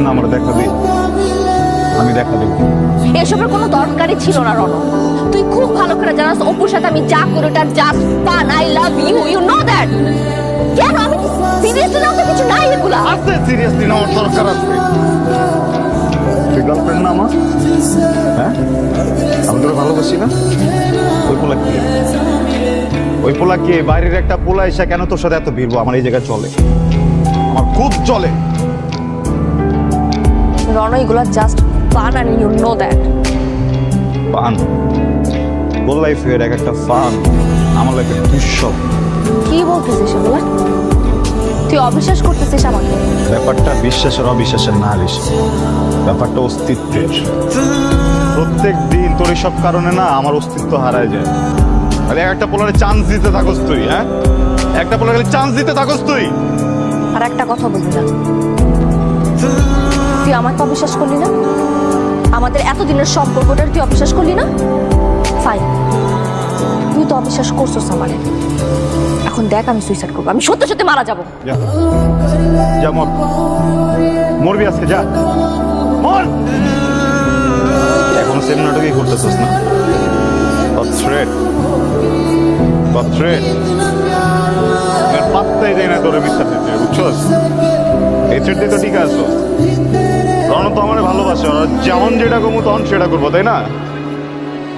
না আমার দেখা দিই, আমি দেখা দেব। এসবের কোনো দরকারই ছিল না রণ। তুই খুব ভালো করে জানাস অপুর সাথে আমি যা করি ওটা just fun. I love you, you know that. কেন আমি সিরিয়াসলি নাও তো কিছু নাই এগুলা। আছে সিরিয়াসলি নেওয়ার দরকার আছে। তুই গার্লফ্রেন্ড না আমার? হ্যাঁ, আমি তোকে ভালোবাসি না। ওই পোলা কি? ওই পোলা কে? বাইরের একটা পোলা এসে কেন তোর সাথে এত ভিড়বো? আমার এই জায়গায় চলে, আমার খুব চলে। রণ, এগুলা just fun and you know that. Fun? তোর লাইফের এক একটা ফান, আমার লাইফের দুঃস্বপ্ন। কি বলতেছিস এগুলা? তুই অবিশ্বাস করতেছিস আমাকে? ব্যাপারটা বিশ্বাসের অবিশ্বাসের না ঋষি, ব্যাপারটা অস্তিত্বের। প্রত্যেক দিন তোর সব কারণে না আমার অস্তিত্ব হারায় যায়। খালি একটা পোলারে চান্স দিতে থাকস তুই। হ্যাঁ, একটা পোলারে খালি চান্স দিতে থাকস তুই। আর একটা কথা বলবি না। তুই আমাকে অবিশ্বাস করলি না? আমাদের এতদিনের সম্পর্কটার তুই অবিশ্বাস করলি না? ফাইন, তুই তো অবিশ্বাস করছিস আমারে। এখন দেখ আমি সুইসাইড করবো, আমি সত্যি সত্যি মারা যাবো। যা যা, মর, মরবি আজকে, যা মর। এখনো সেম নাটকই করতেছিস না? পাত্তাই দেয় না তোর মিথ্যা দিতে, বুঝছস? এই থ্রেড তো ঠিক আছে। রণ তো আমার ভালোবাসে, ওরা যেমন যেটা করবো তখন সেটা করবো, তাই না?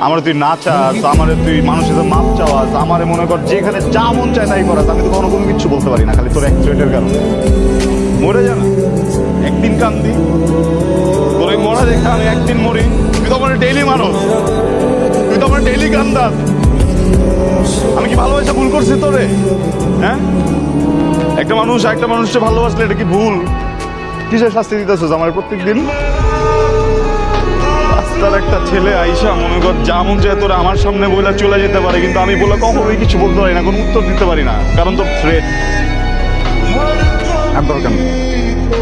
আমার তুই না চাস, আমার তুই মানুষের মাপ চাওয়াস, আমার মনে কর যেখানে যা মন চায় তাই করাস, আমি তো কোনো কিছু বলতে পারি না, খালি তোর এক থ্রেডের কারণে মরে যা না। একদিন কান্দি, তোর এই মরা দেখে আমি একদিন মরি। তুই তো আমার ডেইলি মানুষ, তুই তো আমার ডেইলি কান্দাস। আমি কি ভালোবাসা ভুল করছি তোরে? হ্যাঁ, একটা মানুষকে ভালোবাসলে এটা কি ভুল? কিসের শাস্তি দিতেছিস আমার প্রত্যেক দিন? রাস্তার একটা ছেলে আইসা মনে কর যা মন চায় তোরা আমার সামনে বইলা চলে যেতে পারে, কিন্তু আমি বলে কখনোই কিছু বলতে পারি না, কোনো উত্তর দিতে পারি না, কারণ তোর থ্রেট। আর দরকার নেই,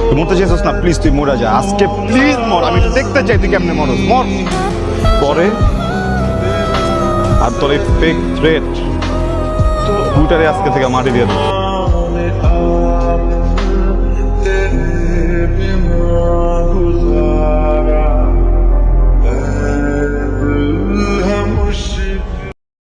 তুই মরতে চেয়েছিস না, প্লিজ তুই মরে যা আজকে, প্লিজ মর। আমি দেখতে চাই তুই কেমনে মরস, মর পরে। আর তোর এই ফেক থ্রেট দুটারে আজকে থেকে মাটি দিয়ে দেবো।